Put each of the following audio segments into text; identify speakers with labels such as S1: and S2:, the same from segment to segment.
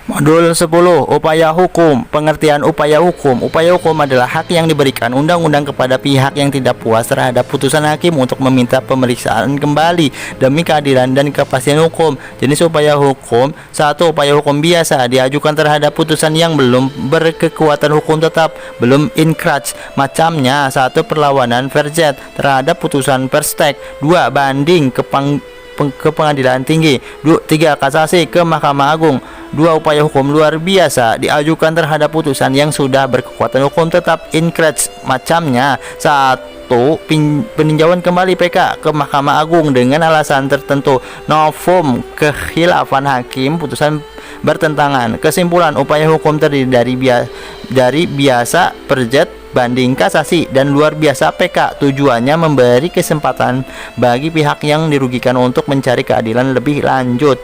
S1: Modul 10. Upaya hukum. Pengertian upaya hukum. Upaya hukum adalah hak yang diberikan undang-undang kepada pihak yang tidak puas terhadap putusan hakim untuk meminta pemeriksaan kembali demi keadilan dan kepastian hukum. Jenis upaya hukum. 1. Upaya hukum biasa diajukan terhadap putusan yang belum berkekuatan hukum tetap, belum inkrach. Macamnya: 1. Perlawanan verjet terhadap putusan perstek. 2. Banding ke pengadilan tinggi. 3. Kasasi ke Mahkamah Agung. 2. Upaya hukum luar biasa diajukan terhadap putusan yang sudah berkekuatan hukum tetap, inkrach. Macamnya: 1. Peninjauan kembali PK ke Mahkamah Agung dengan alasan tertentu. Novum kekhilafan hakim, putusan bertentangan. Kesimpulan: upaya hukum terdiri dari biasa, perjet, banding, kasasi, dan luar biasa PK. Tujuannya memberi kesempatan bagi pihak yang dirugikan untuk mencari keadilan lebih lanjut.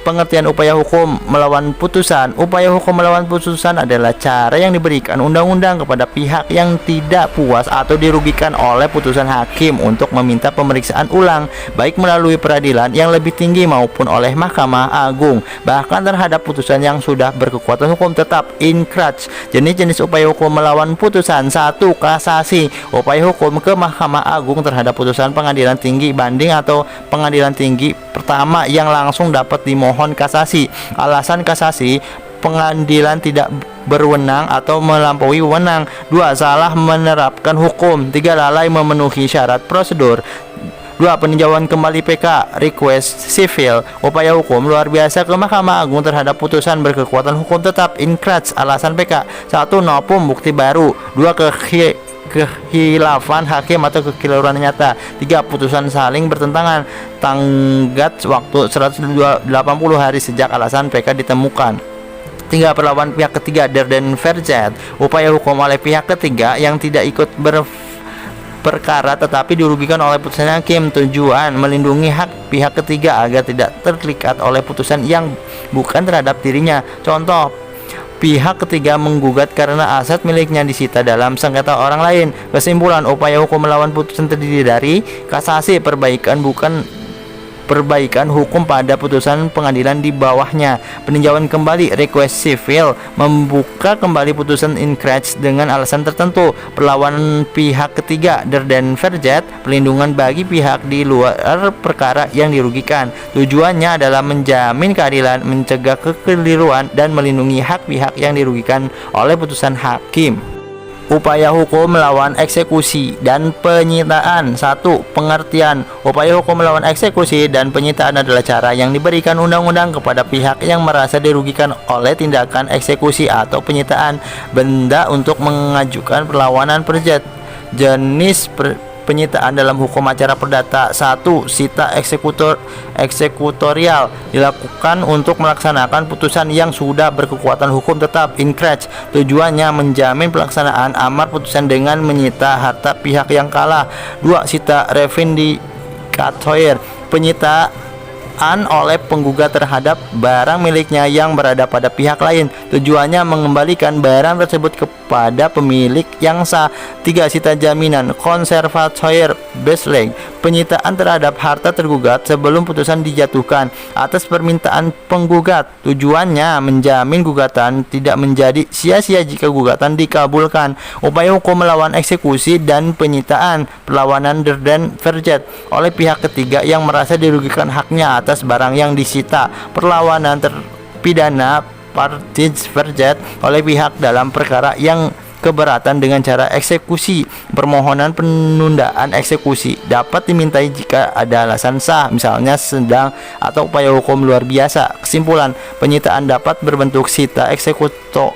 S1: Pengertian upaya hukum melawan putusan. Upaya hukum melawan putusan adalah cara yang diberikan undang-undang kepada pihak yang tidak puas atau dirugikan oleh putusan hakim untuk meminta pemeriksaan ulang, baik melalui peradilan yang lebih tinggi maupun oleh Mahkamah Agung, bahkan terhadap putusan yang sudah berkekuatan hukum tetap, inkrach. Jenis-jenis upaya hukum melawan putusan. 1. Kasasi. Upaya hukum ke Mahkamah Agung terhadap putusan pengadilan tinggi, banding atau pengadilan tinggi pertama yang langsung dapat dimohon kasasi. Alasan kasasi: pengadilan tidak berwenang atau melampaui wewenang. 2. Salah menerapkan hukum. 3. Lalai memenuhi syarat prosedur. 2. Peninjauan kembali PK, request civil. Upaya hukum luar biasa ke Mahkamah Agung terhadap putusan berkekuatan hukum tetap, inkrach. Alasan PK: 1. Novum bukti baru. 2. Kekhilafan hakim atau kekeliruan nyata. 3. Putusan saling bertentangan. Tenggat waktu 180 hari sejak alasan PK ditemukan. 3. Perlawanan pihak ketiga, der den verjet. Upaya hukum oleh pihak ketiga yang tidak ikut berperkara tetapi dirugikan oleh putusan hakim. Tujuan: melindungi hak pihak ketiga agar tidak terlibat oleh putusan yang bukan terhadap dirinya. Contoh: pihak ketiga menggugat karena aset miliknya disita dalam sengketa orang lain. Kesimpulan: upaya hukum melawan putusan terdiri dari kasasi, perbaikan hukum pada putusan pengadilan di bawahnya, peninjauan kembali, request civil, membuka kembali putusan inkrach dengan alasan tertentu, perlawanan pihak ketiga, der den verjet, pelindungan bagi pihak di luar perkara yang dirugikan. Tujuannya adalah menjamin keadilan, mencegah kekeliruan, dan melindungi hak pihak yang dirugikan oleh putusan hakim. Upaya hukum melawan eksekusi dan penyitaan. 1. Pengertian. Upaya hukum melawan eksekusi dan penyitaan adalah cara yang diberikan undang-undang kepada pihak yang merasa dirugikan oleh tindakan eksekusi atau penyitaan benda untuk mengajukan perlawanan perjet. Jenis penyitaan dalam hukum acara perdata. 1. Sita eksekutorial dilakukan untuk melaksanakan putusan yang sudah berkekuatan hukum tetap, inkrach. Tujuannya menjamin pelaksanaan amar putusan dengan menyita harta pihak yang kalah. 2. Sita revindicatoir, penyitaan oleh penggugat terhadap barang miliknya yang berada pada pihak lain. Tujuannya mengembalikan barang tersebut kepada pemilik yang sah. 3. Sita jaminan conservatoire beslag, penyitaan terhadap harta tergugat sebelum putusan dijatuhkan atas permintaan penggugat. Tujuannya menjamin gugatan tidak menjadi sia-sia jika gugatan dikabulkan. Upaya hukum melawan eksekusi dan penyitaan. Perlawanan der den verjet oleh pihak ketiga yang merasa dirugikan haknya atas barang yang disita. Perlawanan terpidana parties verjet oleh pihak dalam perkara yang keberatan dengan cara eksekusi. Permohonan penundaan eksekusi dapat dimintai jika ada alasan sah, misalnya sedang atau upaya hukum luar biasa. Kesimpulan: penyitaan dapat berbentuk sita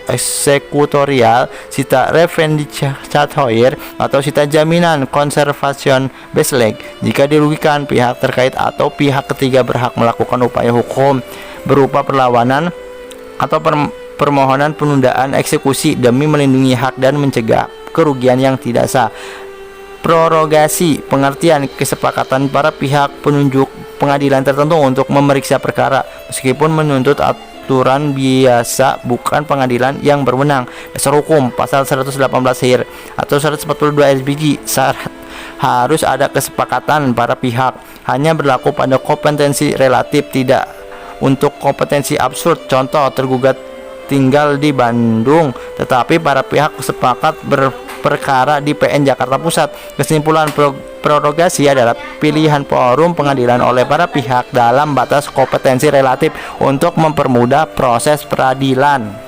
S1: eksekutorial, sita revendicatoir, atau sita jaminan conservation beslag. Jika dirugikan, pihak terkait atau pihak ketiga berhak melakukan upaya hukum berupa perlawanan atau permohonan penundaan eksekusi demi melindungi hak dan mencegah kerugian yang tidak sah. Prorogasi. Pengertian: kesepakatan para pihak penunjuk pengadilan tertentu untuk memeriksa perkara meskipun menuntut aturan biasa bukan pengadilan yang berwenang. Dasar hukum pasal 118 HIR atau 142 SBG. Syarat harus ada kesepakatan para pihak, hanya berlaku pada kompetensi relatif, tidak untuk kompetensi absurd. Contoh, tergugat tinggal di Bandung, tetapi para pihak sepakat berperkara di PN Jakarta Pusat. Kesimpulan, prorogasi adalah pilihan forum pengadilan oleh para pihak dalam batas kompetensi relatif untuk mempermudah proses peradilan.